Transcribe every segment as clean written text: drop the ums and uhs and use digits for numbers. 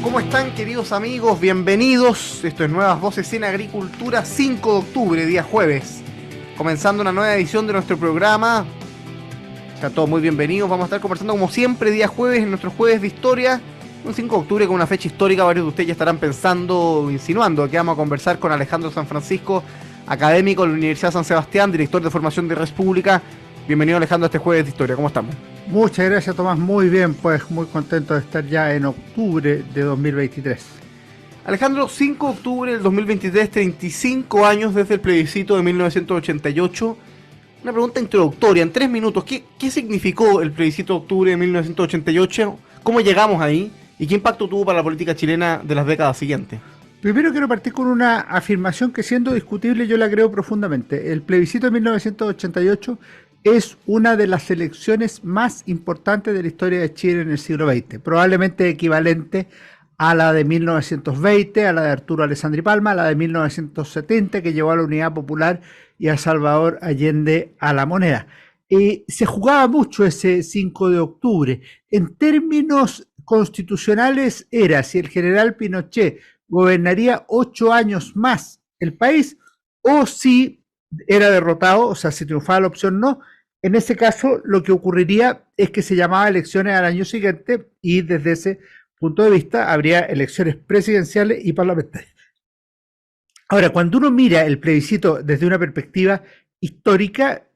¿Cómo están, queridos amigos? Bienvenidos. Esto es Nuevas Voces en Agricultura, 5 de octubre, día jueves. Comenzando una nueva edición de nuestro programa. Están todos muy bienvenidos. Vamos a estar conversando como siempre, día jueves, en nuestro jueves de historia. Un 5 de octubre con una fecha histórica. Varios de ustedes ya estarán pensando, insinuando que vamos a conversar con Alejandro San Francisco, académico de la Universidad San Sebastián, director de formación de Res Pública. Bienvenido, Alejandro, a este jueves de historia. ¿Cómo estamos? Muchas gracias, Tomás. Muy bien, pues muy contento de estar ya en octubre de 2023. Alejandro, 5 de octubre del 2023, 35 años desde el plebiscito de 1988. Una pregunta introductoria, en 3 minutos. ¿Qué significó el plebiscito de octubre de 1988? ¿Cómo llegamos ahí? ¿Y qué impacto tuvo para la política chilena de las décadas siguientes? Primero quiero partir con una afirmación que, siendo discutible, yo la creo profundamente. El plebiscito de 1988 es una de las elecciones más importantes de la historia de Chile en el siglo XX, probablemente equivalente a la de 1920, a la de Arturo Alessandri Palma, a la de 1970, que llevó a la Unidad Popular y a Salvador Allende a la moneda. Se jugaba mucho ese 5 de octubre. En términos constitucionales era si el general Pinochet gobernaría 8 años más el país o si era derrotado, o sea, si triunfaba la opción no. En ese caso, lo que ocurriría es que se llamaba elecciones al año siguiente y desde ese punto de vista habría elecciones presidenciales y parlamentarias. Ahora, cuando uno mira el plebiscito desde una perspectiva histórica,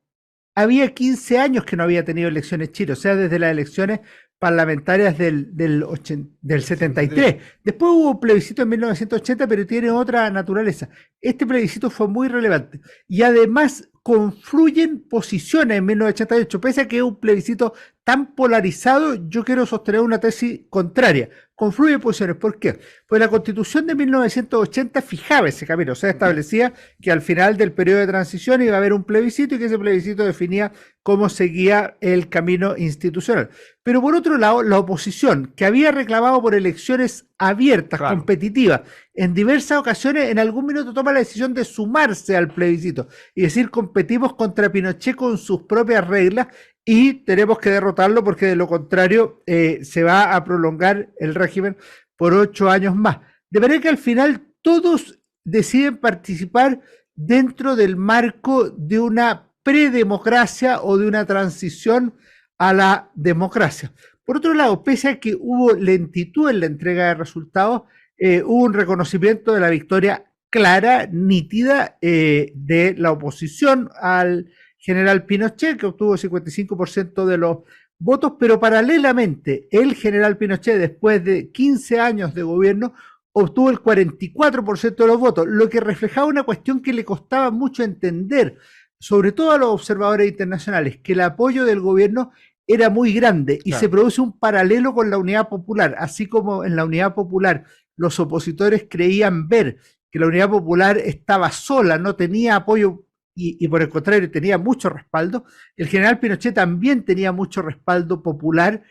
había 15 años que no había tenido elecciones Chile, o sea, desde las elecciones parlamentarias del 73. Después hubo un plebiscito en 1980, pero tiene otra naturaleza. Este plebiscito fue muy relevante y además confluyen posiciones en 1988. Pese a que es un plebiscito tan polarizado, yo quiero sostener una tesis contraria. Confluyen posiciones. ¿Por qué? Pues la Constitución de 1980 fijaba ese camino, o sea, establecía que al final del periodo de transición iba a haber un plebiscito y que ese plebiscito definía cómo seguía el camino institucional. Pero por otro lado, la oposición, que había reclamado por elecciones abiertas, claro, competitivas, en diversas ocasiones, en algún minuto toma la decisión de sumarse al plebiscito y decir, competimos contra Pinochet con sus propias reglas y tenemos que derrotarlo porque de lo contrario se va a prolongar el régimen por 8 años más. De manera que al final todos deciden participar dentro del marco de una predemocracia o de una transición a la democracia. Por otro lado, pese a que hubo lentitud en la entrega de resultados, hubo un reconocimiento de la victoria clara, nítida, de la oposición al general Pinochet, que obtuvo 55% de los votos, pero paralelamente el general Pinochet, después de 15 años de gobierno, obtuvo el 44% de los votos, lo que reflejaba una cuestión que le costaba mucho entender, sobre todo a los observadores internacionales, que el apoyo del gobierno era muy grande y claro, se produce un paralelo con la Unidad Popular, así como en la Unidad Popular los opositores creían ver que la Unidad Popular estaba sola, no tenía apoyo y por el contrario tenía mucho respaldo. El general Pinochet también tenía mucho respaldo popular,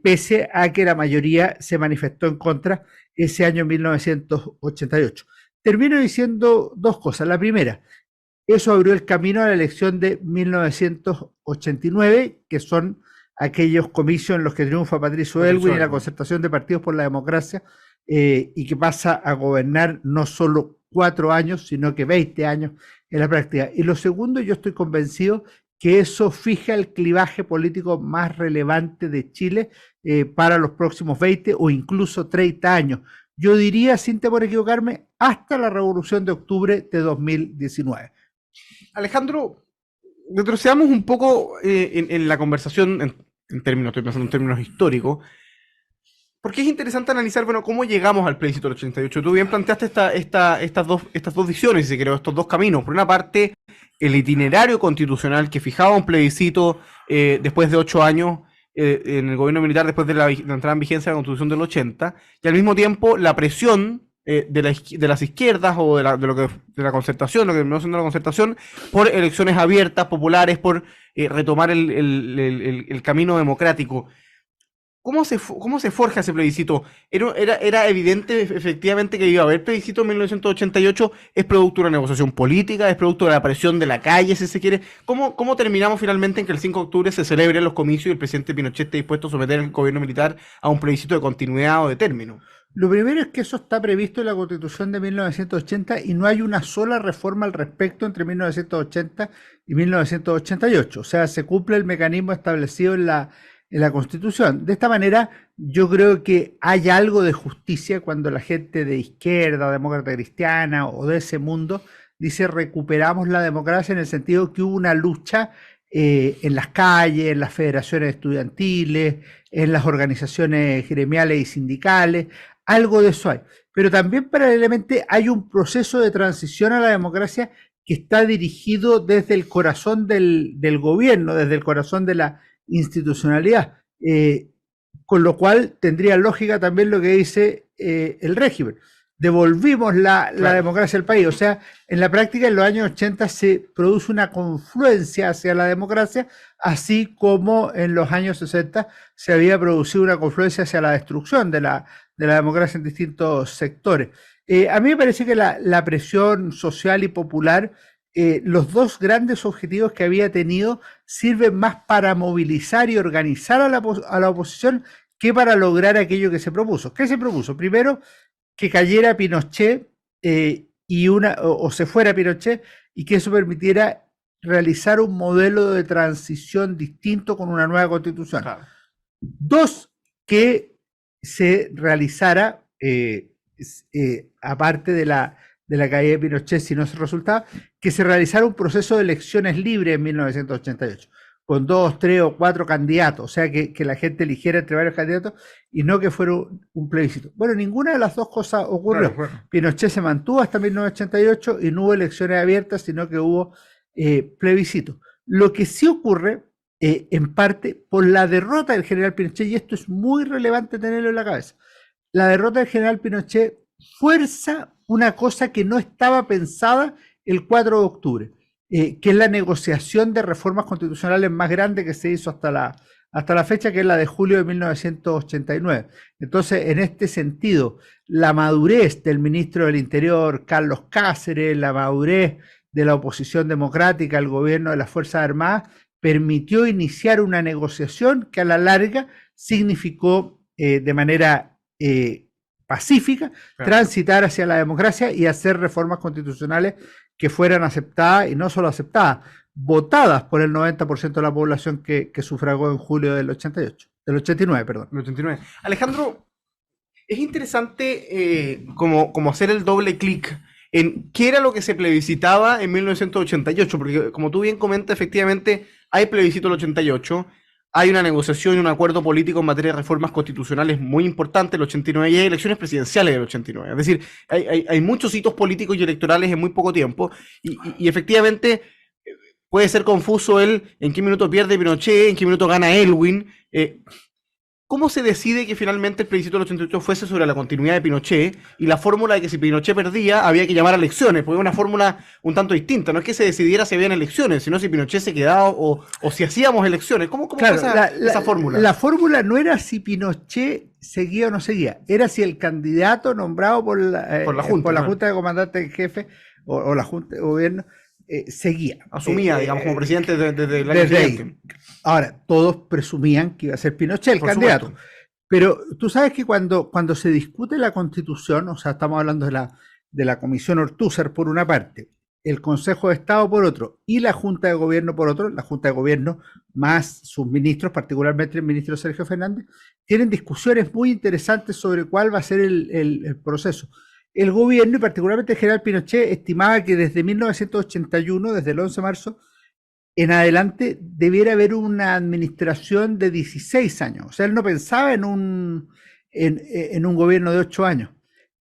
pese a que la mayoría se manifestó en contra ese año 1988. Termino diciendo dos cosas. La primera, eso abrió el camino a la elección de 1989, que son aquellos comicios en los que triunfa Patricio Aylwin y la Concertación de Partidos por la Democracia, y que pasa a gobernar no solo 4 años, sino que 20 años en la práctica. Y lo segundo, yo estoy convencido que eso fija el clivaje político más relevante de Chile para los próximos 20 o incluso 30 años. Yo diría, sin temor a equivocarme, hasta la Revolución de Octubre de 2019. Alejandro, retrocedamos un poco en la conversación, estoy pensando en términos históricos, porque es interesante analizar, bueno, cómo llegamos al plebiscito del 88. Tú bien planteaste estas dos visiones, si se quiere, estos dos caminos. Por una parte, el itinerario constitucional que fijaba un plebiscito después de 8 años en el gobierno militar, después de la entrada en vigencia de la Constitución del 80, y al mismo tiempo la presión de las izquierdas o de la concertación, lo que no siendo la concertación, por elecciones abiertas, populares, por retomar el camino democrático. ¿Cómo se forja ese plebiscito? ¿Era evidente efectivamente que iba a haber plebiscito en 1988? ¿Es producto de una negociación política? ¿Es producto de la presión de la calle, si se quiere? ¿Cómo terminamos finalmente en que el 5 de octubre se celebren los comicios y el presidente Pinochet esté dispuesto a someter al gobierno militar a un plebiscito de continuidad o de término? Lo primero es que eso está previsto en la Constitución de 1980 y no hay una sola reforma al respecto entre 1980 y 1988. O sea, se cumple el mecanismo establecido en la Constitución. De esta manera, yo creo que hay algo de justicia cuando la gente de izquierda, demócrata cristiana o de ese mundo dice recuperamos la democracia, en el sentido que hubo una lucha en las calles, en las federaciones estudiantiles, en las organizaciones gremiales y sindicales. Algo de eso hay. Pero también paralelamente hay un proceso de transición a la democracia que está dirigido desde el corazón del gobierno, desde el corazón de la institucionalidad. Con lo cual tendría lógica también lo que dice el régimen. Devolvimos la democracia al país. O sea, en la práctica en los años 80 se produce una confluencia hacia la democracia, así como en los años 60 se había producido una confluencia hacia la destrucción de la democracia en distintos sectores. A mí me parece que la presión social y popular, los dos grandes objetivos que había tenido, sirven más para movilizar y organizar a la oposición que para lograr aquello que se propuso. ¿Qué se propuso? Primero, que cayera Pinochet o se fuera Pinochet, y que eso permitiera realizar un modelo de transición distinto con una nueva constitución. Claro. Dos, que se realizara, aparte de la caída de Pinochet, si no se resultaba, que se realizara un proceso de elecciones libres en 1988, con 2, 3 o 4 candidatos, o sea, que la gente eligiera entre varios candidatos y no que fuera un plebiscito. Bueno, ninguna de las dos cosas ocurrió. Claro. Pinochet se mantuvo hasta 1988 y no hubo elecciones abiertas, sino que hubo plebiscito. Lo que sí ocurre, en parte, por la derrota del general Pinochet, y esto es muy relevante tenerlo en la cabeza, la derrota del general Pinochet fuerza una cosa que no estaba pensada el 4 de octubre, que es la negociación de reformas constitucionales más grande que se hizo hasta la fecha, que es la de julio de 1989. Entonces, en este sentido, la madurez del ministro del Interior, Carlos Cáceres, la madurez de la oposición democrática al gobierno de las Fuerzas Armadas, permitió iniciar una negociación que a la larga significó de manera pacífica, claro, transitar hacia la democracia y hacer reformas constitucionales que fueran aceptadas, y no solo aceptadas, votadas por el 90% de la población que sufragó en julio del 89, perdón. El 89. Alejandro, es interesante como hacer el doble clic en qué era lo que se plebiscitaba en 1988, porque como tú bien comentas, efectivamente hay plebiscito del 88, hay una negociación y un acuerdo político en materia de reformas constitucionales muy importante el 89, y hay elecciones presidenciales del 89. Es decir, hay muchos hitos políticos y electorales en muy poco tiempo, y efectivamente puede ser confuso en qué minuto pierde Pinochet, en qué minuto gana Elwin. ¿Cómo se decide que finalmente el plebiscito del 88 fuese sobre la continuidad de Pinochet y la fórmula de que si Pinochet perdía había que llamar a elecciones? Porque es una fórmula un tanto distinta. No es que se decidiera si habían elecciones, sino si Pinochet se quedaba o si hacíamos elecciones. ¿Cómo claro, fue esa fórmula? La fórmula no era si Pinochet seguía o no seguía, era si el candidato nombrado por la Junta de Comandantes en Jefe o la Junta de Gobierno seguía. Asumía, digamos, como presidente desde el año siguiente. Ahora, todos presumían que iba a ser Pinochet el candidato. Supuesto. Pero tú sabes que cuando se discute la Constitución, o sea, estamos hablando de la Comisión Ortúzar por una parte, el Consejo de Estado por otro, y la Junta de Gobierno por otro, la Junta de Gobierno más sus ministros, particularmente el ministro Sergio Fernández, tienen discusiones muy interesantes sobre cuál va a ser el proceso. El gobierno, y particularmente el general Pinochet, estimaba que desde 1981, desde el 11 de marzo, en adelante debiera haber una administración de 16 años. O sea, él no pensaba en un gobierno de 8 años.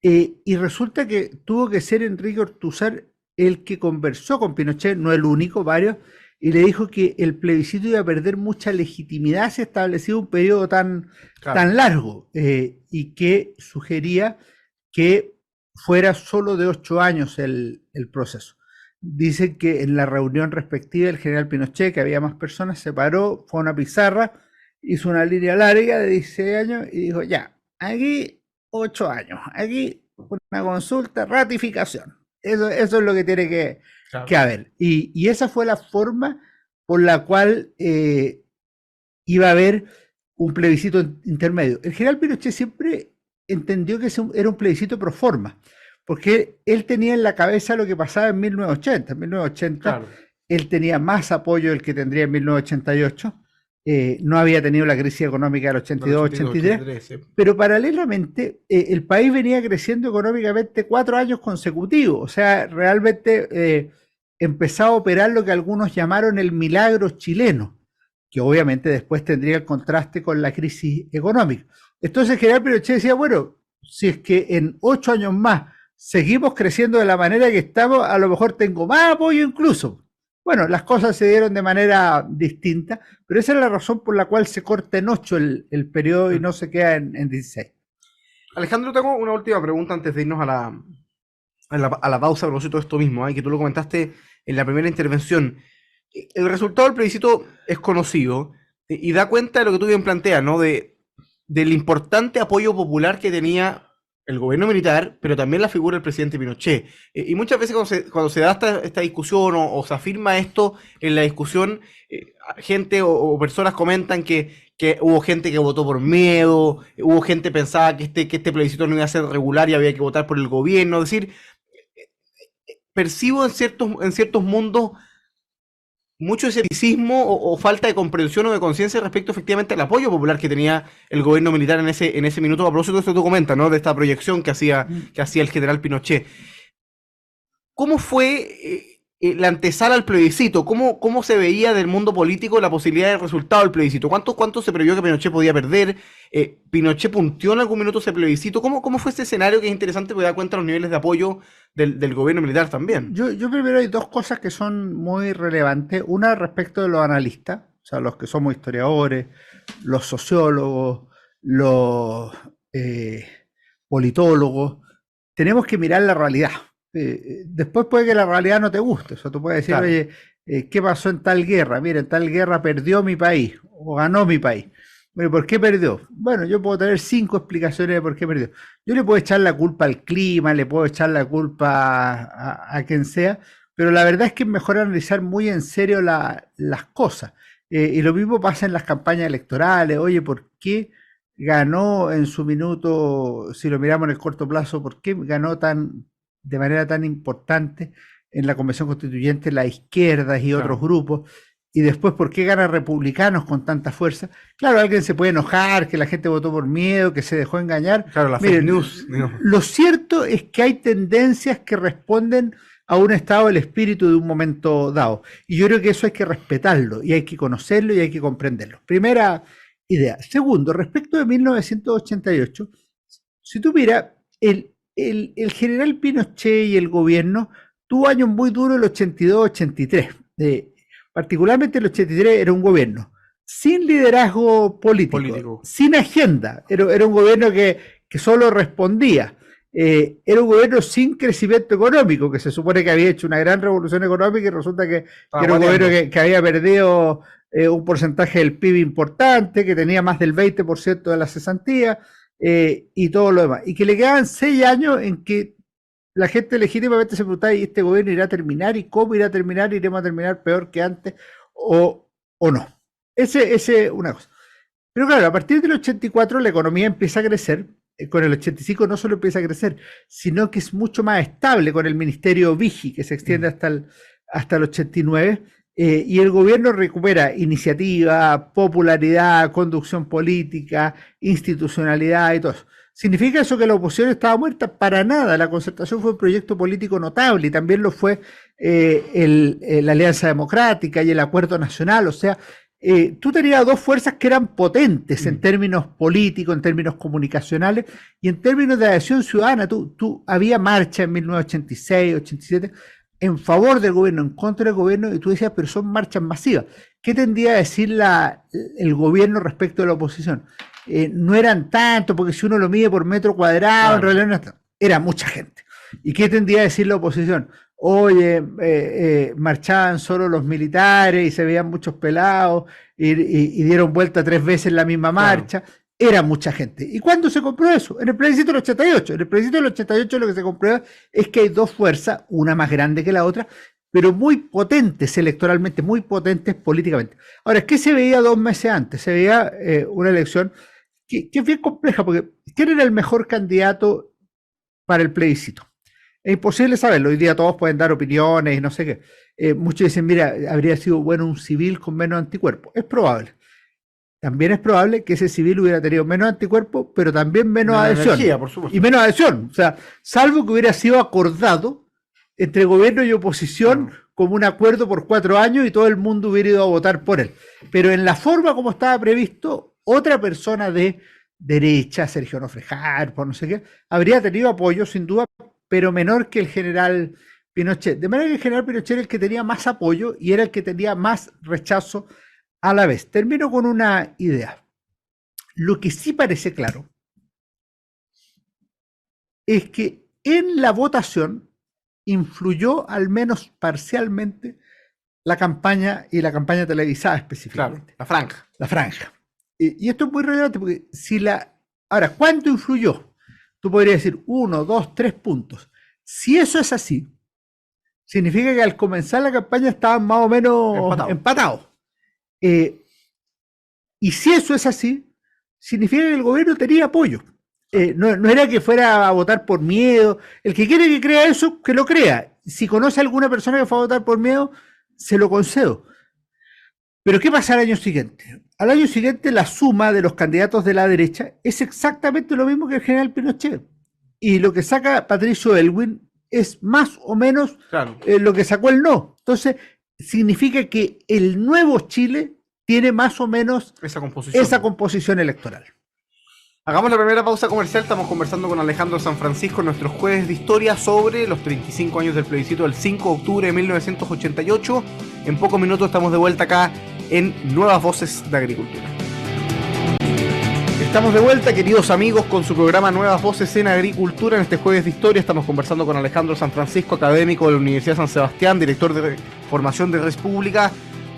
Y resulta que tuvo que ser Enrique Ortúzar el que conversó con Pinochet, no el único, varios, y le dijo que el plebiscito iba a perder mucha legitimidad si establecía un periodo tan largo, y que sugería que fuera solo de 8 años el proceso. Dicen que en la reunión respectiva el general Pinochet, que había más personas, se paró, fue a una pizarra, hizo una línea larga de 16 años y dijo, ya, aquí 8 años, aquí una consulta, ratificación. Eso es lo que tiene que haber. Y esa fue la forma por la cual iba a haber un plebiscito intermedio. El general Pinochet siempre entendió que era un plebiscito pro forma, porque él tenía en la cabeza lo que pasaba en 1980. En 1980 Claro. él tenía más apoyo del que tendría en 1988. No había tenido la crisis económica del 82-83, sí. pero paralelamente el país venía creciendo económicamente 4 años consecutivos. O sea, realmente empezaba a operar lo que algunos llamaron el milagro chileno, que obviamente después tendría el contraste con la crisis económica. Entonces, General Pinochet decía, bueno, si es que en 8 años más seguimos creciendo de la manera que estamos, a lo mejor tengo más apoyo incluso. Bueno, las cosas se dieron de manera distinta, pero esa es la razón por la cual se corta en 8 el periodo y no se queda en 16. Alejandro, tengo una última pregunta antes de irnos a la pausa a propósito de esto mismo, que tú lo comentaste en la primera intervención. El resultado del plebiscito es conocido y da cuenta de lo que tú bien planteas, ¿no? Del importante apoyo popular que tenía el gobierno militar, pero también la figura del presidente Pinochet. Y muchas veces cuando se da esta discusión o se afirma esto en la discusión, gente o personas comentan que hubo gente que votó por miedo, hubo gente que pensaba que este plebiscito no iba a ser regular y había que votar por el gobierno. Es decir, percibo en ciertos mundos mucho escepticismo o falta de comprensión o de conciencia respecto efectivamente al apoyo popular que tenía el gobierno militar en ese minuto. A propósito de esto que tú comentas, ¿no? De esta proyección que hacía el general Pinochet. ¿Cómo fue la antesala al plebiscito? ¿Cómo se veía del mundo político la posibilidad del resultado del plebiscito? ¿Cuánto se previó que Pinochet podía perder? ¿Pinochet punteó en algún minuto ese plebiscito? ¿Cómo fue este escenario que es interesante porque da cuenta de los niveles de apoyo del gobierno militar también? Yo primero hay dos cosas que son muy relevantes. Una respecto de los analistas, o sea, los que somos historiadores, los sociólogos, los politólogos. Tenemos que mirar la realidad. Después puede que la realidad no te guste. O sea, tú puedes decir, claro, oye, ¿qué pasó en tal guerra? Mira, en tal guerra perdió mi país o ganó mi país. Bueno, ¿por qué perdió? Bueno, yo puedo tener 5 explicaciones de por qué perdió. Yo le puedo echar la culpa al clima, le puedo echar la culpa a quien sea, pero la verdad es que es mejor analizar muy en serio las cosas. Y lo mismo pasa en las campañas electorales. Oye, ¿por qué ganó en su minuto, si lo miramos en el corto plazo, por qué ganó de manera tan importante en la Convención Constituyente las izquierdas y otros grupos? Y después, ¿por qué ganan republicanos con tanta fuerza? Claro, alguien se puede enojar, que la gente votó por miedo, que se dejó engañar. Claro, la fake news. Lo cierto es que hay tendencias que responden a un estado del espíritu de un momento dado. Y yo creo que eso hay que respetarlo, y hay que conocerlo, y hay que comprenderlo. Primera idea. Segundo, respecto de 1988, si tú miras, el general Pinochet y el gobierno tuvo años muy duros el 82-83. Particularmente el 83 era un gobierno sin liderazgo político. Sin agenda, era un gobierno que solo respondía. Era un gobierno sin crecimiento económico, que se supone que había hecho una gran revolución económica y resulta que era un gobierno que había perdido un porcentaje del PIB importante, que tenía más del 20% de la cesantía y todo lo demás. Y que le quedaban 6 años en que la gente legítimamente se preguntaba, ¿y este gobierno irá a terminar? ¿Y cómo irá a terminar? ¿Iremos a terminar peor que antes o no? Ese una cosa. Pero claro, a partir del 84 la economía empieza a crecer. Con el 85 no solo empieza a crecer, sino que es mucho más estable con el Ministerio Vigi, que se extiende hasta el 89. Y el gobierno recupera iniciativa, popularidad, conducción política, institucionalidad y todo eso. ¿Significa eso que la oposición estaba muerta? Para nada. La Concertación fue un proyecto político notable y también lo fue la Alianza Democrática y el Acuerdo Nacional. O sea, tú tenías dos fuerzas que eran potentes en términos políticos, en términos comunicacionales y en términos de adhesión ciudadana. Había marcha en 1986, 87 en favor del gobierno, en contra del gobierno, y tú decías, pero son marchas masivas. ¿Qué tendría a decir el gobierno respecto de la oposición? No eran tanto, porque si uno lo mide por metro cuadrado, en realidad no era mucha gente. ¿Y qué tendría a decir la oposición? Oye, marchaban solo los militares y se veían muchos pelados y dieron vuelta 3 veces la misma marcha. Era mucha gente. ¿Y cuándo se comprueba eso? En el plebiscito del 88. En el plebiscito del 88 lo que se comprueba es que hay dos fuerzas, una más grande que la otra, pero muy potentes electoralmente, muy potentes políticamente. Ahora, ¿qué se veía 2 meses antes? Se veía una elección que es bien compleja, porque ¿quién era el mejor candidato para el plebiscito? Es imposible saberlo, hoy día todos pueden dar opiniones y no sé qué. Muchos dicen, mira, habría sido bueno un civil con menos anticuerpos. Es probable. También es probable que ese civil hubiera tenido menos anticuerpos, pero también menos adhesión. Energía, por supuesto. Y menos adhesión. O sea, salvo que hubiera sido acordado entre gobierno y oposición como un acuerdo por 4 años y todo el mundo hubiera ido a votar por él. Pero en la forma como estaba previsto, otra persona de derecha, Sergio Nofrejar, por no sé qué, habría tenido apoyo sin duda, pero menor que el general Pinochet. De manera que el general Pinochet era el que tenía más apoyo y era el que tenía más rechazo a la vez. Termino con una idea. Lo que sí parece claro es que en la votación influyó al menos parcialmente la campaña y la campaña televisada específicamente. Claro, la franja. La franja. Y esto es muy relevante porque si la... Ahora, ¿cuánto influyó? Tú podrías decir 1, 2, 3 puntos. Si eso es así, significa que al comenzar la campaña estaban más o menos empatados. Y si eso es así, significa que el gobierno tenía apoyo. No era que fuera a votar por miedo. El que quiere que crea eso, que lo crea. Si conoce a alguna persona que fue a votar por miedo, se lo concedo. Pero ¿qué pasa al año siguiente? Al año siguiente la suma de los candidatos de la derecha es exactamente lo mismo que el general Pinochet. Y lo que saca Patricio Aylwin es más o menos lo que sacó el no. Entonces, significa que el nuevo Chile tiene más o menos esa composición electoral. Hagamos la primera pausa comercial. Estamos conversando con Alejandro San Francisco en nuestros jueves de historia sobre los 35 años del plebiscito del 5 de octubre de 1988. En pocos minutos estamos de vuelta acá en Nuevas Voces de Agricultura. Estamos de vuelta, queridos amigos, con su programa Nuevas Voces en Agricultura. En este jueves de historia estamos conversando con Alejandro San Francisco, académico de la Universidad San Sebastián, director de formación de Red Pública,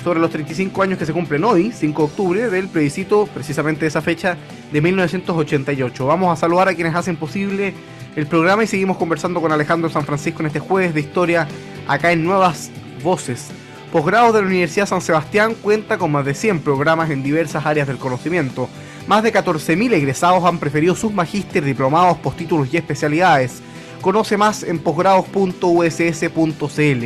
sobre los 35 años que se cumplen hoy, 5 de octubre, del plebiscito, precisamente de esa fecha, de 1988. Vamos a saludar a quienes hacen posible el programa y seguimos conversando con Alejandro San Francisco en este jueves de historia, acá en Nuevas Voces. Posgrado de la Universidad San Sebastián cuenta con más de 100 programas en diversas áreas del conocimiento. Más de 14.000 egresados han preferido sus magíster, diplomados, postítulos y especialidades. Conoce más en posgrados.uss.cl.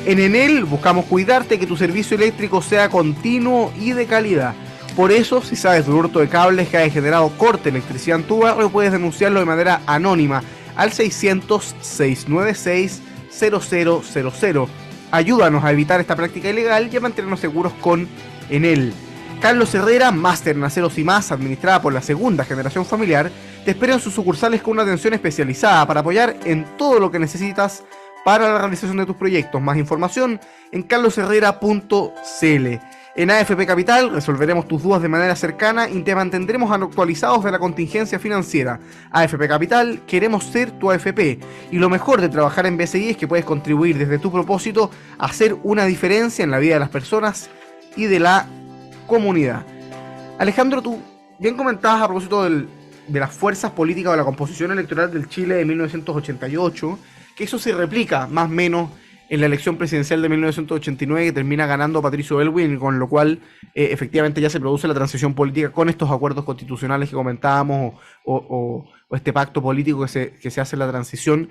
En Enel buscamos cuidarte, que tu servicio eléctrico sea continuo y de calidad. Por eso, si sabes de un hurto de cables que haya generado corte de electricidad en tu barrio, puedes denunciarlo de manera anónima al 600-696-0000. Ayúdanos a evitar esta práctica ilegal y a mantenernos seguros con Enel. Carlos Herrera, máster en aceros y más, administrada por la segunda generación familiar, te espera en sus sucursales con una atención especializada para apoyar en todo lo que necesitas para la realización de tus proyectos. Más información en carlosherrera.cl. En AFP Capital resolveremos tus dudas de manera cercana y te mantendremos actualizados de la contingencia financiera. AFP Capital, queremos ser tu AFP. Y lo mejor de trabajar en BCI es que puedes contribuir desde tu propósito a hacer una diferencia en la vida de las personas y de la comunidad. Alejandro, tú bien comentabas a propósito de las fuerzas políticas o la composición electoral del Chile de 1988, que eso se replica más o menos en la elección presidencial de 1989, que termina ganando Patricio Aylwin, con lo cual efectivamente ya se produce la transición política con estos acuerdos constitucionales que comentábamos o este pacto político que se hace en la transición.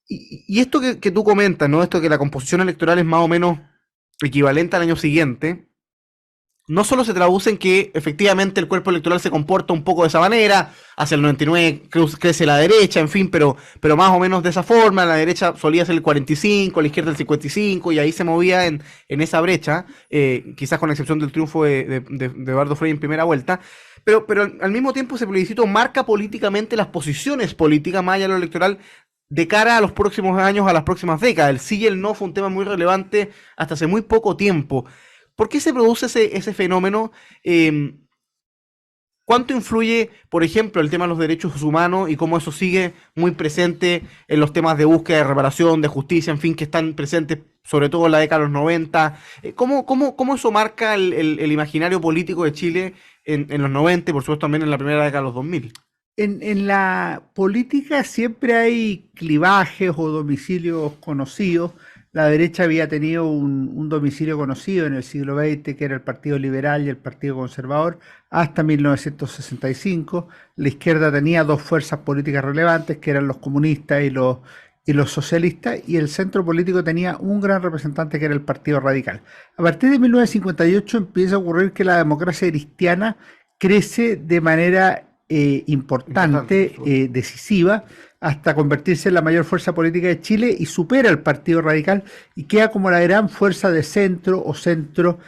Y esto que tú comentas, ¿no? Esto que la composición electoral es más o menos equivalente al año siguiente, no solo se traduce en que efectivamente el cuerpo electoral se comporta un poco de esa manera, hacia el 99 crece la derecha, en fin, pero más o menos de esa forma. La derecha solía ser el 45, la izquierda el 55, y ahí se movía en esa brecha, quizás con excepción del triunfo de Eduardo Frei en primera vuelta, pero al mismo tiempo ese plebiscito marca políticamente las posiciones políticas, más allá de lo electoral, de cara a los próximos años, a las próximas décadas. El sí y el no fue un tema muy relevante hasta hace muy poco tiempo. ¿Por qué se produce ese fenómeno? ¿Cuánto influye, por ejemplo, el tema de los derechos humanos y cómo eso sigue muy presente en los temas de búsqueda de reparación, de justicia, en fin, que están presentes sobre todo en la década de los 90? ¿Cómo eso marca el imaginario político de Chile en los 90 y por supuesto también en la primera década de los 2000? En la política siempre hay clivajes o domicilios conocidos. la derecha había tenido un domicilio conocido en el siglo XX, que era el Partido Liberal y el Partido Conservador, hasta 1965. La izquierda tenía dos fuerzas políticas relevantes, que eran los comunistas y los socialistas, y el centro político tenía un gran representante, que era el Partido Radical. A partir de 1958 empieza a ocurrir que la democracia cristiana crece de manera importante, decisiva, hasta convertirse en la mayor fuerza política de Chile y supera al Partido Radical y queda como la gran fuerza de centro o centro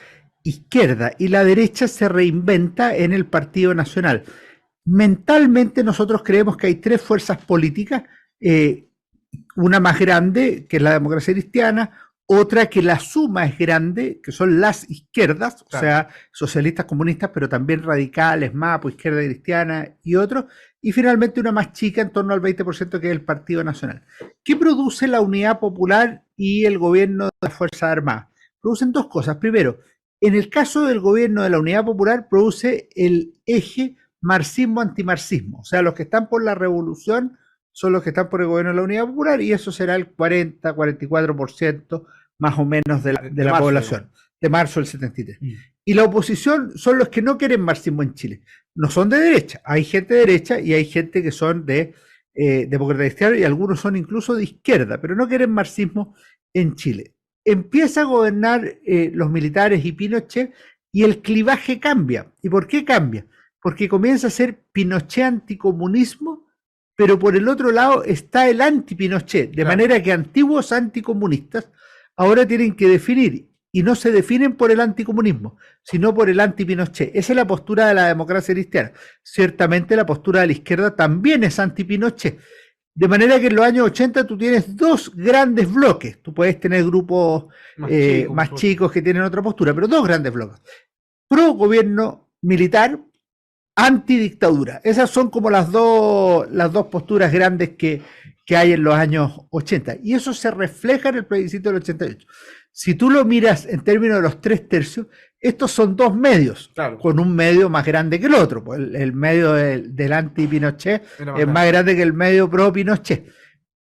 izquierda. Y la derecha se reinventa en el Partido Nacional. Mentalmente nosotros creemos que hay tres fuerzas políticas, una más grande, que es la democracia cristiana, otra que la suma es grande, que son las izquierdas, claro, o sea, socialistas, comunistas, pero también radicales, MAPO, izquierda cristiana y otros, y finalmente una más chica, en torno al 20%, que es el Partido Nacional. ¿Qué produce la Unidad Popular y el gobierno de las Fuerzas Armadas? Producen dos cosas. Primero, en el caso del gobierno de la Unidad Popular, produce el eje marxismo-antimarxismo, o sea, los que están por la revolución son los que están por el gobierno de la Unidad Popular, y eso será el 40-44% más o menos de la población, de marzo del 73. Y la oposición son los que no quieren marxismo en Chile. No son de derecha, hay gente de derecha y hay gente que son de demócrata cristiano, y algunos son incluso de izquierda, pero no quieren marxismo en Chile. Empieza a gobernar los militares y Pinochet, y el clivaje cambia. ¿Y por qué cambia? Porque comienza a ser Pinochet anticomunismo, pero por el otro lado está el anti-Pinochet, de manera que antiguos anticomunistas ahora tienen que definir, y no se definen por el anticomunismo, sino por el anti-Pinochet. Esa es la postura de la democracia cristiana. Ciertamente la postura de la izquierda también es anti-Pinochet. De manera que en los años 80 tú tienes dos grandes bloques. Tú puedes tener grupos más chicos que tienen otra postura, pero dos grandes bloques. Pro gobierno militar, antidictadura. Esas son como las dos posturas grandes que hay en los años 80. Y eso se refleja en el plebiscito del 88. Si tú lo miras en términos de los 3/3, estos son dos medios, claro, con un medio más grande que el otro. Pues el medio del anti-Pinochet es más grande que el medio pro-Pinochet.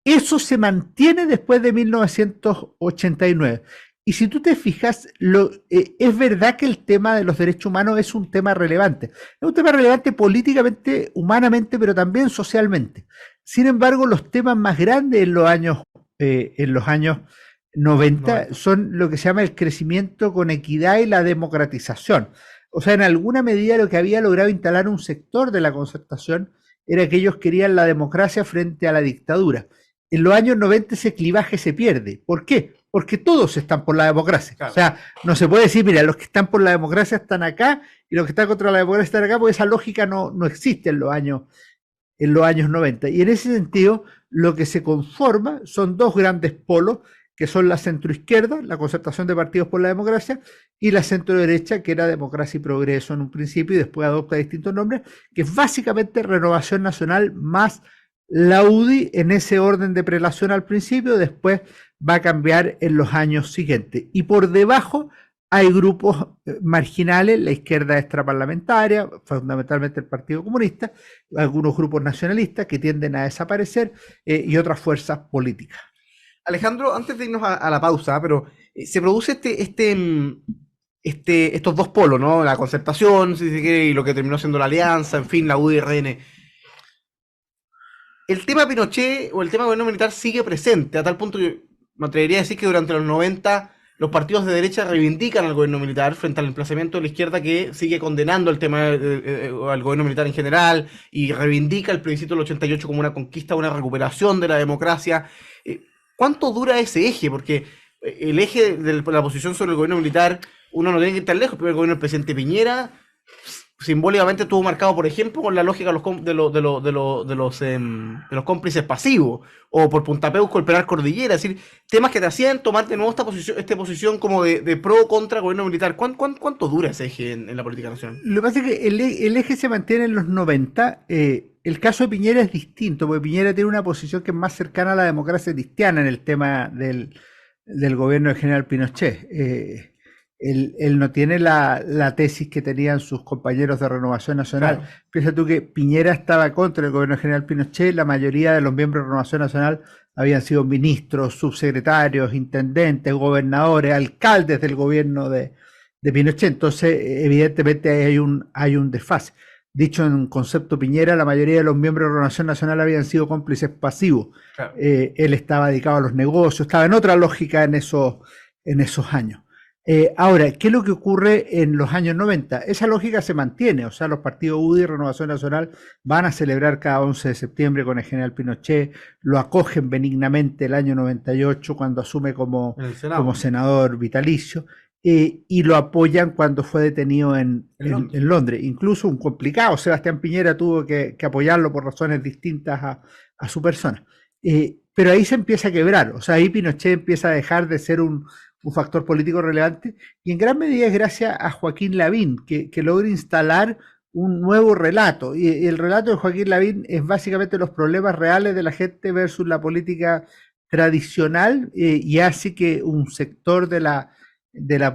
Eso se mantiene después de 1989. Y si tú te fijas, es verdad que el tema de los derechos humanos es un tema relevante. Es un tema relevante políticamente, humanamente, pero también socialmente. Sin embargo, los temas más grandes en los años 90 son lo que se llama el crecimiento con equidad y la democratización. O sea, en alguna medida lo que había logrado instalar un sector de la concertación era que ellos querían la democracia frente a la dictadura. En los años 90 ese clivaje se pierde. ¿Por qué? Porque todos están por la democracia. Claro. O sea, no se puede decir, mira, los que están por la democracia están acá y los que están contra la democracia están acá, porque esa lógica no existe en los años 90. Y en ese sentido, lo que se conforma son dos grandes polos, que son la centroizquierda, la concertación de partidos por la democracia, y la centroderecha, que era Democracia y Progreso en un principio y después adopta distintos nombres, que es básicamente Renovación Nacional más la UDI en ese orden de prelación al principio, después va a cambiar en los años siguientes. Y por debajo hay grupos marginales, la izquierda extraparlamentaria, fundamentalmente el Partido Comunista, algunos grupos nacionalistas que tienden a desaparecer y otras fuerzas políticas. Alejandro, antes de irnos a la pausa, pero se produce estos dos polos, ¿no? La concertación, si se quiere, y lo que terminó siendo la alianza, en fin, la UDI-RN. El tema Pinochet o el tema gobierno militar sigue presente, a tal punto que me atrevería a decir que durante los 90 los partidos de derecha reivindican al gobierno militar frente al emplazamiento de la izquierda, que sigue condenando el tema al gobierno militar en general y reivindica el plebiscito del 88 como una conquista, una recuperación de la democracia. ¿Cuánto dura ese eje? Porque el eje de la posición sobre el gobierno militar, uno no tiene que ir tan lejos. Primero, el gobierno del presidente Piñera simbólicamente estuvo marcado, por ejemplo, con la lógica de los cómplices pasivos, o por Puntapeuco el Peral Cordillera, es decir, temas que te hacían tomar de nuevo esta posición como de pro o contra gobierno militar. ¿Cuánto dura ese eje en la política nacional? Lo que pasa es que el eje se mantiene en los 90. El caso de Piñera es distinto, porque Piñera tiene una posición que es más cercana a la democracia cristiana en el tema del gobierno del general Pinochet. Él no tiene la tesis que tenían sus compañeros de Renovación Nacional. Claro. Piensa tú que Piñera estaba contra el gobierno del general Pinochet, la mayoría de los miembros de Renovación Nacional habían sido ministros, subsecretarios, intendentes, gobernadores, alcaldes del gobierno de Pinochet. Entonces, evidentemente hay un desfase. Dicho en concepto Piñera, la mayoría de los miembros de Renovación Nacional habían sido cómplices pasivos. Claro. Él estaba dedicado a los negocios, estaba en otra lógica en esos años. Ahora, ¿qué es lo que ocurre en los años 90? Esa lógica se mantiene, o sea, los partidos UDI y Renovación Nacional van a celebrar cada 11 de septiembre con el general Pinochet, lo acogen benignamente el año 98 cuando asume como senador vitalicio, y lo apoyan cuando fue detenido en Londres. Incluso un complicado Sebastián Piñera tuvo que apoyarlo por razones distintas a su persona. Pero ahí se empieza a quebrar, o sea, ahí Pinochet empieza a dejar de ser un factor político relevante, y en gran medida es gracias a Joaquín Lavín, que logra instalar un nuevo relato, y el relato de Joaquín Lavín es básicamente los problemas reales de la gente versus la política tradicional, y hace que un sector de la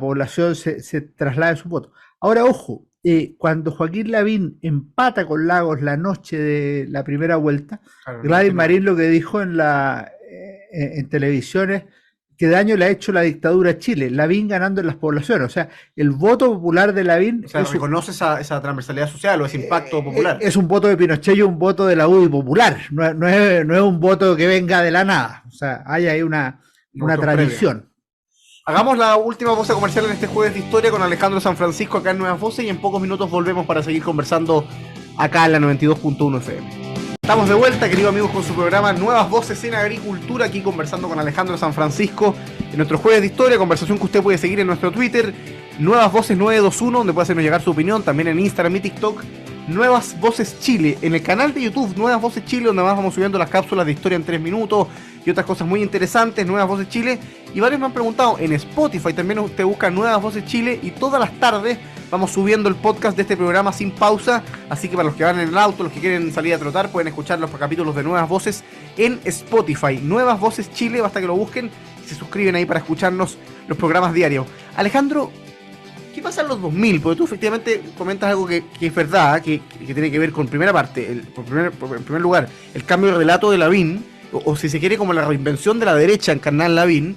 población se traslade su voto. Ahora, ojo, cuando Joaquín Lavín empata con Lagos la noche de la primera vuelta, claro, Gladys Marín lo que dijo en televisiones, que daño le ha hecho la dictadura a Chile, Lavín ganando en las poblaciones, o sea, el voto popular de Lavín... O sea, reconoce esa transversalidad social o ese impacto popular. Es un voto de Pinochet y un voto de la UDI popular, no es un voto que venga de la nada, o sea, hay ahí una tradición. Hagamos la última pausa comercial en este jueves de historia con Alejandro San Francisco acá en Nuevas Voces, y en pocos minutos volvemos para seguir conversando acá en la 92.1 FM. Estamos de vuelta, queridos amigos, con su programa Nuevas Voces en Agricultura, aquí conversando con Alejandro San Francisco en nuestro jueves de historia, conversación que usted puede seguir en nuestro Twitter, Nuevas Voces 921, donde puede hacernos llegar su opinión, también en Instagram y TikTok, Nuevas Voces Chile, en el canal de YouTube Nuevas Voces Chile, donde más vamos subiendo las cápsulas de historia en 3 minutos y otras cosas muy interesantes, Nuevas Voces Chile, y varios me han preguntado, en Spotify también usted busca Nuevas Voces Chile, y todas las tardes vamos subiendo el podcast de este programa sin pausa, así que para los que van en el auto, los que quieren salir a trotar, pueden escuchar los capítulos de Nuevas Voces en Spotify, Nuevas Voces Chile, basta que lo busquen y se suscriben ahí para escucharnos los programas diarios. Alejandro, ¿qué pasa en los 2000? Porque tú efectivamente comentas algo que es verdad, que tiene que ver con primera parte, en primer lugar, el cambio de relato de Lavín, o si se quiere como la reinvención de la derecha encarnada en Lavín,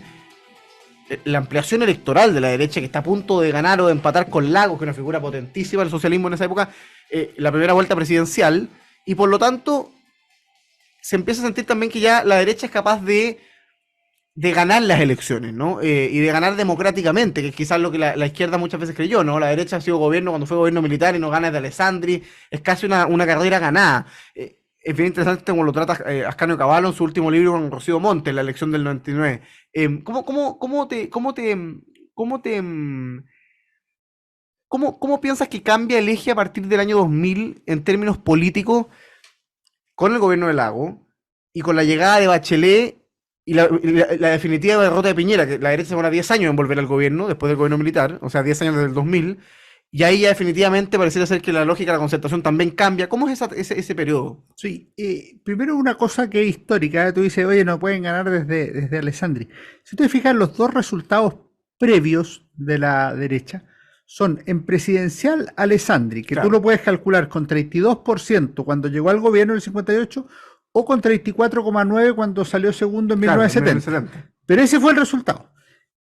la ampliación electoral de la derecha que está a punto de ganar o de empatar con Lagos, que es una figura potentísima del socialismo en esa época, la primera vuelta presidencial, y por lo tanto se empieza a sentir también que ya la derecha es capaz de ganar las elecciones, ¿no? Y de ganar democráticamente, que es quizás lo que la izquierda muchas veces creyó, ¿no? La derecha ha sido gobierno cuando fue gobierno militar y no gana de Alessandri, es casi una carrera ganada. Es bien interesante como lo trata Ascanio Cavallo en su último libro con Rocío Montes, La elección del 99. ¿Cómo piensas que cambia el eje a partir del año 2000 en términos políticos con el gobierno de Lagos y con la llegada de Bachelet y la definitiva derrota de Piñera, que la derecha se demora 10 años en volver al gobierno después del gobierno militar, o sea, 10 años desde el 2000, y ahí ya definitivamente pareciera ser que la lógica de la concertación también cambia? ¿Cómo es ese periodo? Sí, primero una cosa que es histórica, tú dices, oye, no pueden ganar desde Alessandri. Si te fijas, los dos resultados previos de la derecha son en presidencial Alessandri, que claro, tú lo puedes calcular con 32% cuando llegó al gobierno en el 58, o con 34,9% cuando salió segundo en 1970. Pero ese fue el resultado.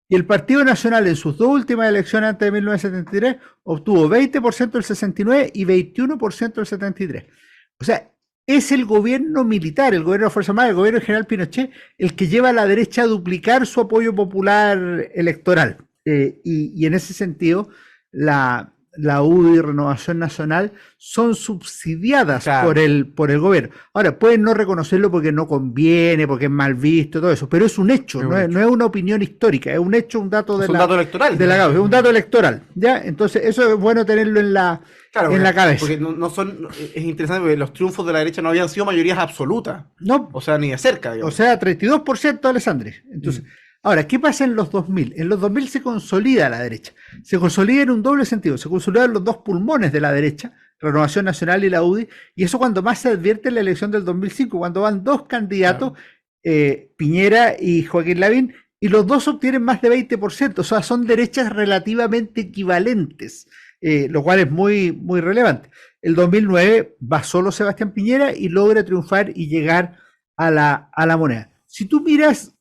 Y el Partido Nacional en sus dos últimas elecciones antes de 1973 obtuvo 20% del 69 y 21% del 73. O sea, es el gobierno militar, el gobierno de Fuerza Armada, el gobierno del general Pinochet, el que lleva a la derecha a duplicar su apoyo popular electoral. Y en ese sentido, la UDI y Renovación Nacional son subsidiadas, claro, por el gobierno. Ahora, pueden no reconocerlo porque no conviene, porque es mal visto, todo eso, pero es un hecho, no es una opinión histórica, es un hecho, un dato de dato electoral. Es un dato electoral, ¿ya? Entonces, eso es bueno tenerlo en la cabeza. Porque es interesante porque los triunfos de la derecha no habían sido mayorías absolutas. No. O sea, ni de cerca, digamos. O sea, 32% Alessandri. Entonces, ahora, ¿qué pasa en los 2000? En los 2000 se consolida la derecha. Se consolida en un doble sentido. Se consolidan los dos pulmones de la derecha, Renovación Nacional y la UDI, y eso cuando más se advierte en la elección del 2005, cuando van dos candidatos, claro, Piñera y Joaquín Lavín, y los dos obtienen más de 20%. O sea, son derechas relativamente equivalentes, lo cual es muy, muy relevante. El 2009 va solo Sebastián Piñera y logra triunfar y llegar a la moneda. Si tú miras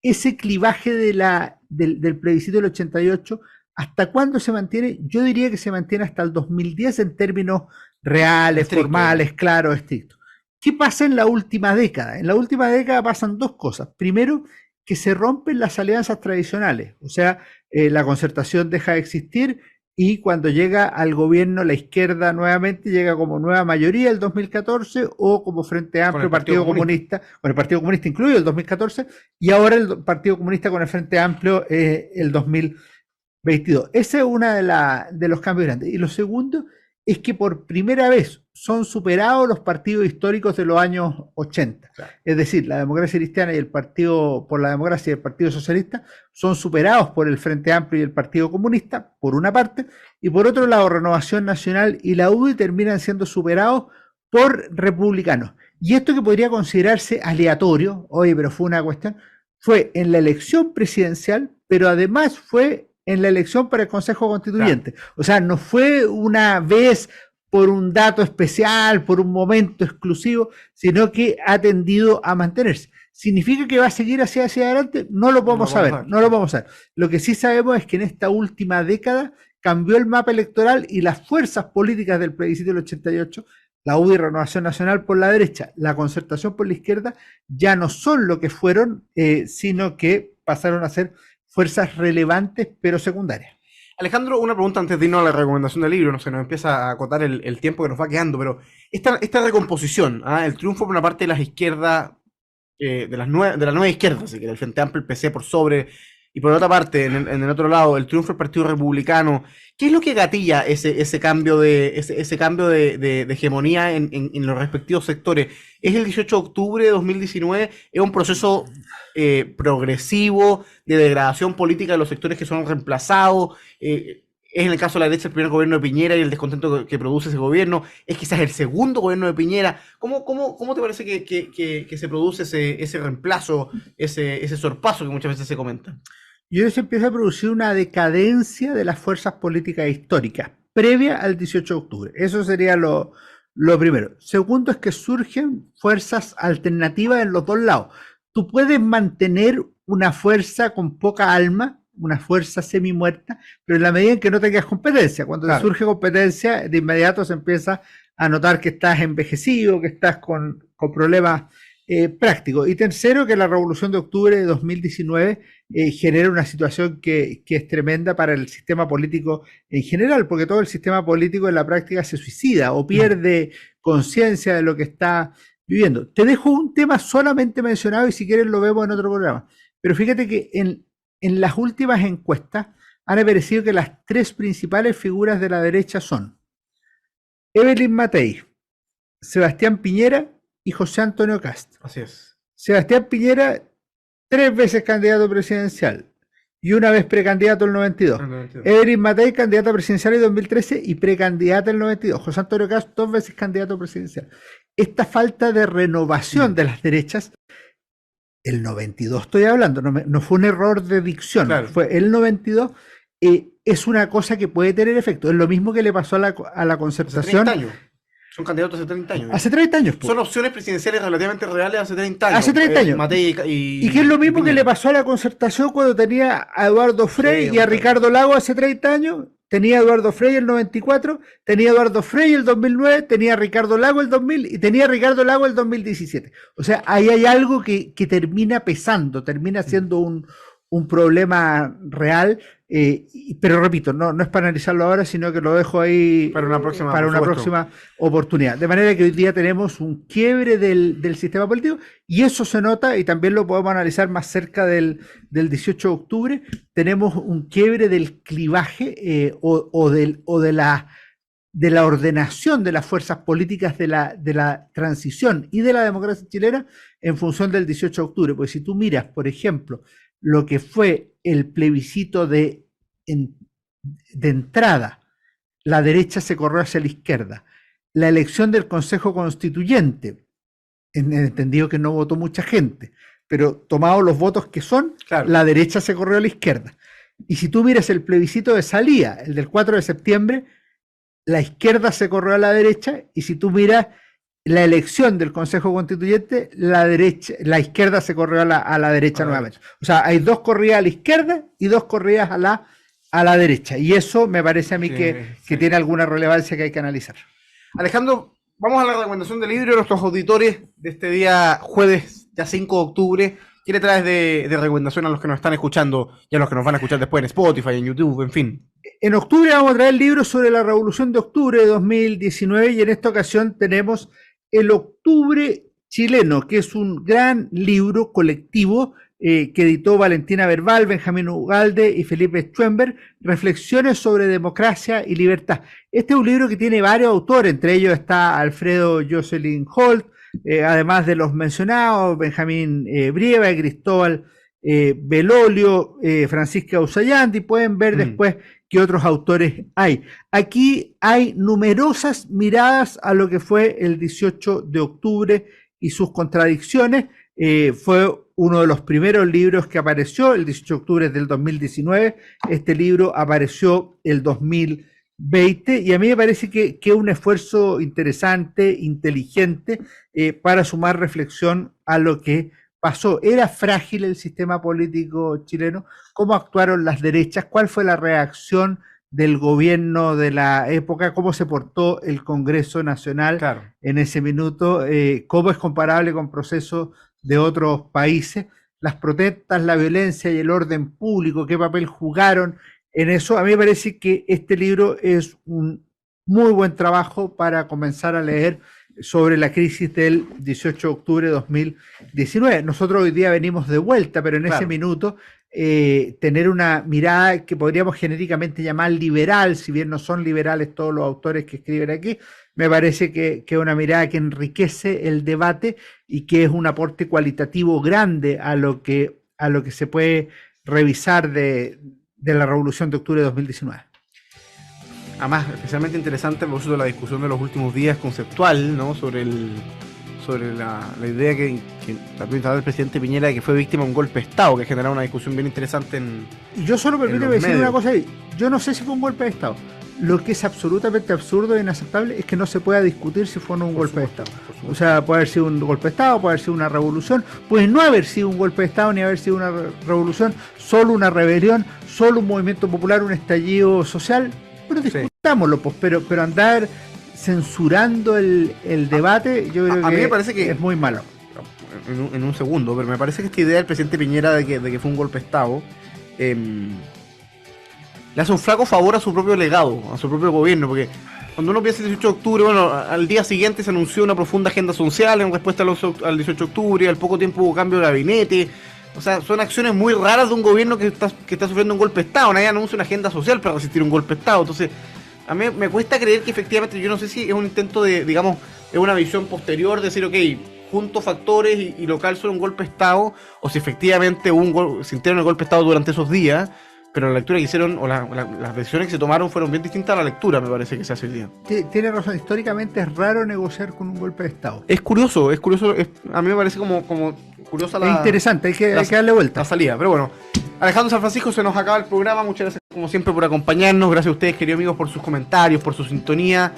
ese clivaje del plebiscito del 88, ¿hasta cuándo se mantiene? Yo diría que se mantiene hasta el 2010 en términos reales, Estricto, formales, claros, estrictos. ¿Qué pasa en la última década? En la última década pasan dos cosas. Primero, que se rompen las alianzas tradicionales, o sea, la concertación deja de existir y cuando llega al gobierno la izquierda nuevamente llega como nueva mayoría el 2014 o como Frente Amplio, Partido Comunista, con el Partido Comunista incluido el 2014 y ahora el Partido Comunista con el Frente Amplio el 2022. Ese es uno de los cambios grandes. Y lo segundo es que por primera vez son superados los partidos históricos de los años 80. Claro. Es decir, la Democracia Cristiana y el Partido por la Democracia y el Partido Socialista son superados por el Frente Amplio y el Partido Comunista, por una parte, y por otro lado, Renovación Nacional y la UDI terminan siendo superados por republicanos. Y esto que podría considerarse aleatorio, oye, pero fue una cuestión, fue en la elección presidencial, pero además fue en la elección para el Consejo Constituyente. Claro. O sea, no fue una vez por un dato especial, por un momento exclusivo, sino que ha tendido a mantenerse. ¿Significa que va a seguir hacia adelante? No lo podemos saber, no lo podemos saber. Lo que sí sabemos es que en esta última década cambió el mapa electoral y las fuerzas políticas del plebiscito del 88, la UDI, Renovación Nacional por la derecha, la Concertación por la izquierda, ya no son lo que fueron, sino que pasaron a ser fuerzas relevantes pero secundarias. Alejandro, una pregunta antes de irnos a la recomendación del libro, no sé, nos empieza a acotar el tiempo que nos va quedando, pero esta recomposición, el triunfo por una parte de las izquierdas, de la nueva izquierda, así que el Frente Amplio, el PC por sobre, y por otra parte, en el otro lado, el triunfo del Partido Republicano, ¿qué es lo que gatilla ese cambio de hegemonía en los respectivos sectores? ¿Es el 18 de octubre de 2019? ¿Es un proceso progresivo de degradación política de los sectores que son reemplazados? ¿Es en el caso de la derecha el primer gobierno de Piñera y el descontento que produce ese gobierno? ¿Es quizás el segundo gobierno de Piñera? ¿Cómo te parece que se produce ese reemplazo, ese sorpaso que muchas veces se comenta? Yo creo que se empieza a producir una decadencia de las fuerzas políticas históricas previa al 18 de octubre. Eso sería lo primero. Segundo es que surgen fuerzas alternativas en los dos lados. Tú puedes mantener una fuerza con poca alma, una fuerza semi-muerta, pero en la medida en que no tengas competencia. Cuando te surge competencia, de inmediato se empieza a notar que estás envejecido, que estás con problemas prácticos. Y tercero, que la Revolución de Octubre de 2019 genera una situación que es tremenda para el sistema político en general, porque todo el sistema político en la práctica se suicida o pierde conciencia de lo que está viviendo. Te dejo un tema solamente mencionado y si quieres lo vemos en otro programa. Pero fíjate que en las últimas encuestas han aparecido que las tres principales figuras de la derecha son Evelyn Matei, Sebastián Piñera y José Antonio Kast. Así es. Sebastián Piñera, 3 veces candidato presidencial y una vez precandidato en el 92. Evelyn Matei, candidata presidencial en 2013 y precandidata en el 92. José Antonio Kast, 2 veces candidato presidencial. Esta falta de renovación de las derechas, el 92 estoy hablando, no fue un error de dicción, claro. Fue el 92, es una cosa que puede tener efecto. Es lo mismo que le pasó a la Concertación. 30 años. Son candidatos hace 30 años. Hace 30 años. Son opciones presidenciales relativamente reales hace 30 años. Hace 30 años. Matei y que es lo mismo que le pasó a la Concertación cuando tenía a Eduardo Frei y a Ricardo Lagos hace 30 años. Tenía a Eduardo Frei el 94, tenía a Eduardo Frei el 2009, tenía a Ricardo Lagos el 2000 y tenía a Ricardo Lagos el 2017. O sea, ahí hay algo que termina pesando, termina siendo un problema real, pero repito, no es para analizarlo ahora, sino que lo dejo ahí para una próxima oportunidad. De manera que hoy día tenemos un quiebre del sistema político y eso se nota y también lo podemos analizar más cerca del 18 de octubre. Tenemos un quiebre del clivaje de la ordenación de las fuerzas políticas de la transición y de la democracia chilena en función del 18 de octubre. Porque si tú miras, por ejemplo, lo que fue el plebiscito de entrada, la derecha se corrió hacia la izquierda. La elección del Consejo Constituyente, en el entendido que no votó mucha gente, pero tomados los votos que son, claro, la derecha se corrió a la izquierda. Y si tú miras el plebiscito de salida, el del 4 de septiembre, la izquierda se corrió a la derecha, y si tú miras la elección del Consejo Constituyente, la izquierda se corrió a la derecha nuevamente. O sea, hay 2 corridas a la izquierda y 2 corridas a la derecha. Y eso me parece a mí que tiene alguna relevancia que hay que analizar. Alejandro, vamos a la recomendación del libro de nuestros auditores de este día jueves, ya 5 de octubre. ¿Qué le traes de recomendación a los que nos están escuchando y a los que nos van a escuchar después en Spotify, en YouTube, en fin? En octubre vamos a traer el libro sobre la Revolución de Octubre de 2019 y en esta ocasión tenemos El Octubre Chileno, que es un gran libro colectivo que editó Valentina Verbal, Benjamín Ugalde y Felipe Schwember, Reflexiones sobre democracia y libertad. Este es un libro que tiene varios autores, entre ellos está Alfredo Jocelyn Holt, además de los mencionados, Benjamín Brieva, Cristóbal Belolio, Francisca Usayanti, pueden ver después qué otros autores hay. Aquí hay numerosas miradas a lo que fue el 18 de octubre y sus contradicciones. Fue uno de los primeros libros que apareció, el 18 de octubre del 2019. Este libro apareció el 2020 y a mí me parece que es un esfuerzo interesante, inteligente, para sumar reflexión a lo que pasó. ¿Era frágil el sistema político chileno? ¿Cómo actuaron las derechas? ¿Cuál fue la reacción del gobierno de la época? ¿Cómo se portó el Congreso Nacional en ese minuto? ¿Cómo es comparable con procesos de otros países? Las protestas, la violencia y el orden público, ¿qué papel jugaron en eso? A mí me parece que este libro es un muy buen trabajo para comenzar a leer sobre la crisis del 18 de octubre de 2019. Nosotros hoy día venimos de vuelta, pero en ese minuto tener una mirada que podríamos genéricamente llamar liberal, si bien no son liberales todos los autores que escriben aquí, me parece que es una mirada que enriquece el debate y que es un aporte cualitativo grande a lo que se puede revisar de la Revolución de Octubre de 2019. Además, especialmente interesante por eso de la discusión de los últimos días conceptual, ¿no? sobre la idea que planteaba el presidente Piñera de que fue víctima de un golpe de Estado, que generaba una discusión bien interesante y yo solo permíteme decir una cosa ahí. Yo no sé si fue un golpe de Estado. Lo que es absolutamente absurdo e inaceptable es que no se pueda discutir si fue o no un golpe de Estado. O sea, puede haber sido un golpe de Estado, puede haber sido una revolución, puede no haber sido un golpe de Estado ni haber sido una revolución, solo una rebelión, solo un movimiento popular, un estallido social. Pero discutámoslo, pues, pero andar censurando el debate, yo creo que, a mí me parece que es muy malo. En un segundo, pero me parece que esta idea del presidente Piñera de que fue un golpe de Estado le hace un flaco favor a su propio legado, a su propio gobierno, porque cuando uno piensa el 18 de octubre, bueno, al día siguiente se anunció una profunda agenda social en respuesta al 18 de octubre, al poco tiempo hubo cambio de gabinete. O sea, son acciones muy raras de un gobierno que está sufriendo un golpe de Estado. Nadie anuncia una agenda social para resistir un golpe de Estado. Entonces, a mí me cuesta creer que efectivamente, yo no sé si es un intento de, digamos, es una visión posterior de decir, ok, junto factores y local son un golpe de Estado, o si efectivamente sintieron el golpe de Estado durante esos días, pero la lectura que hicieron, o las decisiones que se tomaron fueron bien distintas a la lectura, me parece que se hace hoy día. Tiene razón, históricamente es raro negociar con un golpe de Estado. Es curioso, a mí me parece como curiosa la... Es interesante, hay que darle vuelta. La salida, pero bueno. Alejandro San Francisco, se nos acaba el programa, muchas gracias como siempre por acompañarnos, gracias a ustedes queridos amigos por sus comentarios, por su sintonía.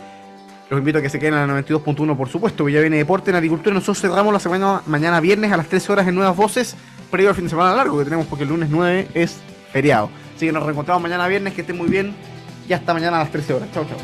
Los invito a que se queden en la 92.1 por supuesto, que ya viene Deporte en Agricultura. Nosotros cerramos la semana mañana viernes a las 13 horas en Nuevas Voces, previo al fin de semana largo que tenemos porque el lunes 9 es feriado. Así que nos reencontramos mañana viernes, que estén muy bien y hasta mañana a las 13 horas. Chao, chao.